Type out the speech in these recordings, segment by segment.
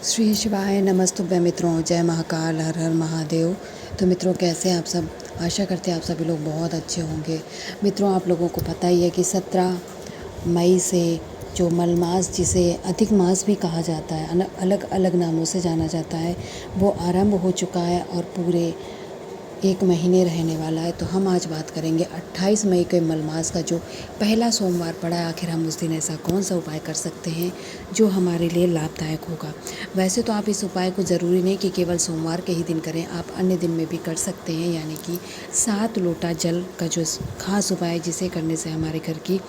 श्री शिवाय नमस्तुभ्यं मित्रों, जय महाकाल, हर हर महादेव। तो मित्रों, कैसे हैं आप सब? आशा करते हैं आप सभी लोग बहुत अच्छे होंगे। मित्रों, आप लोगों को पता ही है कि 17 मई से जो मलमास, जिसे अधिक मास भी कहा जाता है, अलग अलग नामों से जाना जाता है, वो आरंभ हो चुका है और पूरे 1 महीने रहने वाला है। तो हम आज बात करेंगे 28 मई के मलमास का जो पहला सोमवार पड़ा है। आखिर हम उस दिन ऐसा कौन सा उपाय कर सकते हैं जो हमारे लिए लाभदायक होगा। वैसे तो आप इस उपाय को ज़रूरी नहीं कि केवल सोमवार के ही दिन करें, आप अन्य दिन में भी कर सकते हैं। यानी कि 7 लोटा जल का जो खास उपाय है, जिसे करने से हमारे घर की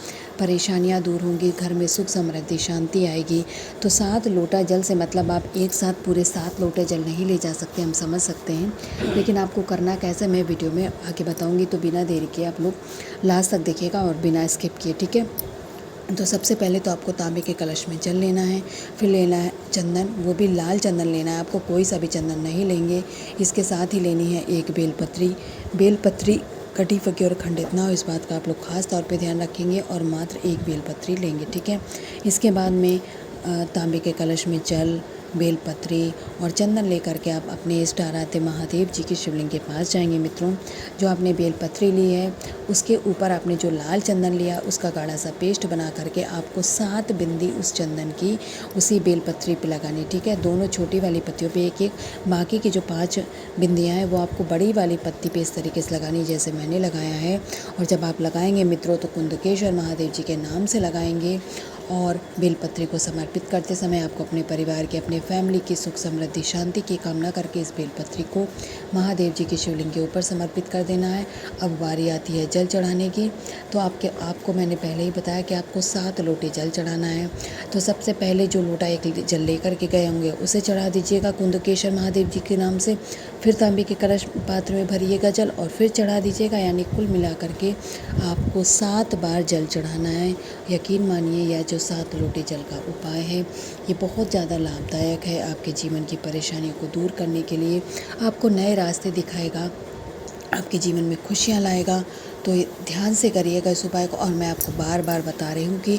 परेशानियां दूर होंगी, घर में सुख समृद्धि शांति आएगी। तो 7 लोटा जल से मतलब आप एक साथ पूरे 7 लोटे जल नहीं ले जा सकते, हम समझ सकते हैं। लेकिन आपको करना कैसे, मैं वीडियो में आगे बताऊंगी। तो बिना देरी के आप लोग लास्ट तक देखिएगा और बिना स्किप किए, ठीक है। तो सबसे पहले तो आपको तांबे के कलश में जल लेना है, फिर लेना है चंदन, वो भी लाल चंदन लेना है आपको, कोई सा भी चंदन नहीं लेंगे। इसके साथ ही लेनी है एक बेलपत्री कटी फकी और खंडित ना हो, इस बात का आप लोग खास तौर पे ध्यान रखेंगे, और मात्र एक बेलपत्री लेंगे, ठीक है। इसके बाद में तांबे के कलश में जल, बेलपत्री और चंदन लेकर के आप अपने इष्ट आराध्य महादेव जी के शिवलिंग के पास जाएंगे। मित्रों, जो आपने बेलपत्री ली है उसके ऊपर आपने जो लाल चंदन लिया उसका गाढ़ा सा पेस्ट बना करके आपको 7 बिंदी उस चंदन की उसी बेलपत्री पे लगानी, ठीक है। दोनों छोटी वाली पत्तियों पे एक एक, बाकी की जो 5 बिंदियाँ हैं वो आपको बड़ी वाली पत्ती पे इस तरीके से लगानी जैसे मैंने लगाया है। और जब आप लगाएंगे मित्रों तो कुंदकेश्वर महादेव जी के नाम से लगाएंगे। और बेलपत्री को समर्पित करते समय आपको अपने परिवार की, अपने फैमिली की सुख समृद्धि शांति की कामना करके इस बेलपत्री को महादेव जी के शिवलिंग के ऊपर समर्पित कर देना है। अब बारी आती है जल चढ़ाने की। तो आपको मैंने पहले ही बताया कि आपको 7 लोटे जल चढ़ाना है। तो सबसे पहले जो लोटा एक जल लेकर के गए होंगे उसे चढ़ा दीजिएगा कुंदकेश्वर महादेव जी के नाम से। फिर तांबे के कलश पात्र में भरिएगा जल और फिर चढ़ा दीजिएगा। यानी कुल मिला करके आपको 7 बार जल चढ़ाना है। यकीन मानिए, यह जो 7 लोटे जल का उपाय है ये बहुत ज़्यादा लाभदायक है आपके जीवन की परेशानियों को दूर करने के लिए। आपको नए रास्ते दिखाएगा, आपके जीवन में खुशियाँ लाएगा। तो ध्यान से करिएगा इस उपाय को। और मैं आपको बार बार बता रही हूँ कि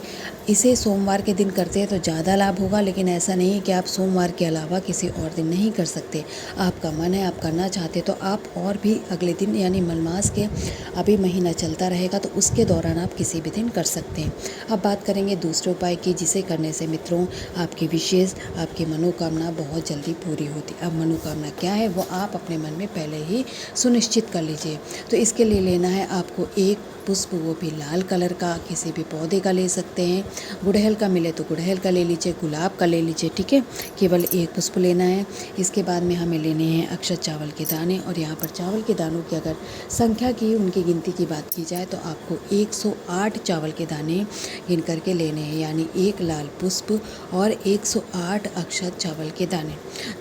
इसे सोमवार के दिन करते हैं तो ज़्यादा लाभ होगा, लेकिन ऐसा नहीं है कि आप सोमवार के अलावा किसी और दिन नहीं कर सकते। आपका मन है, आप करना चाहते तो आप और भी अगले दिन, यानी मलमास के अभी महीना चलता रहेगा तो उसके दौरान आप किसी भी दिन कर सकते हैं। अब बात करेंगे दूसरे उपाय की, जिसे करने से मित्रों आपकी विशेष, आपकी मनोकामना बहुत जल्दी पूरी होती। अब मनोकामना क्या है वो आप अपने मन में पहले ही सुनिश्चित कर लीजिए। तो इसके लिए लेना है आपको एक पुष्प, वो भी लाल कलर का, किसी भी पौधे का ले सकते हैं। गुड़हल का मिले तो गुड़हल का ले लीजिए, गुलाब का ले लीजिए, ठीक है। केवल एक पुष्प लेना है। इसके बाद में हमें लेने हैं अक्षत चावल के दाने। और यहाँ पर चावल के दानों की अगर संख्या की, उनकी गिनती की बात की जाए तो आपको 108 चावल के दाने गिन करके लेने हैं। यानी एक लाल पुष्प और 108 अक्षत चावल के दाने,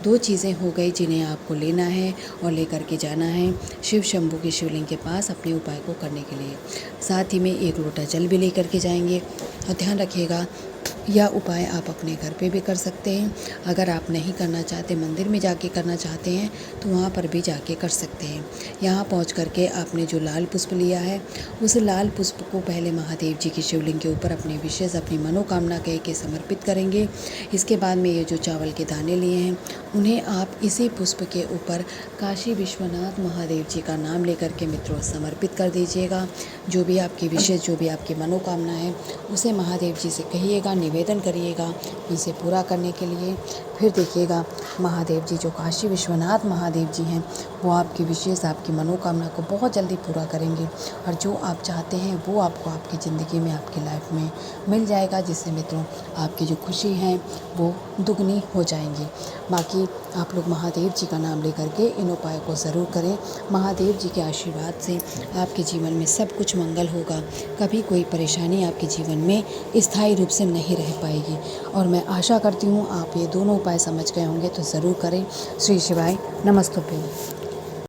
2 चीज़ें हो गई जिन्हें आपको लेना है और लेकर के जाना है शिव शंभू के शिवलिंग के पास अपने उपाय को करने के लिए। साथ ही में 1 लोटा जल भी लेकर के जाएंगे। और ध्यान रखिएगा, यह उपाय आप अपने घर पे भी कर सकते हैं। अगर आप नहीं करना चाहते, मंदिर में जाके करना चाहते हैं तो वहाँ पर भी जाके कर सकते हैं। यहाँ पहुँच करके आपने जो लाल पुष्प लिया है उस लाल पुष्प को पहले महादेव जी की शिवलिंग के ऊपर अपनी विशेष, अपनी मनोकामना कह के समर्पित करेंगे। इसके बाद में ये जो चावल के दाने लिए हैं उन्हें आप इसी पुष्प के ऊपर काशी विश्वनाथ महादेव जी का नाम लेकर के मित्रों समर्पित कर दीजिएगा। जो भी आपकी विशेष, जो भी आपकी मनोकामना है उसे महादेव जी से कहिएगा, निवेदन करिएगा इसे पूरा करने के लिए। फिर देखिएगा महादेव जी, जो काशी विश्वनाथ महादेव जी हैं, वो आपकी विशेष, आपकी मनोकामना को बहुत जल्दी पूरा करेंगे। और जो आप चाहते हैं वो आपको आपकी ज़िंदगी में, आपकी लाइफ में मिल जाएगा, जिससे मित्रों आपकी जो खुशी है वो दुगनी हो जाएंगी। बाकी आप लोग महादेव जी का नाम लेकर के इन उपायों को ज़रूर करें। महादेव जी के आशीर्वाद से आपके जीवन में सब कुछ मंगल होगा। कभी कोई परेशानी आपके जीवन में स्थायी रूप से नहीं रह पाएगी। और मैं आशा करती हूँ आप ये दोनों उपाय समझ गए होंगे, तो ज़रूर करें। श्री शिवाय नमस्तुभ्यं।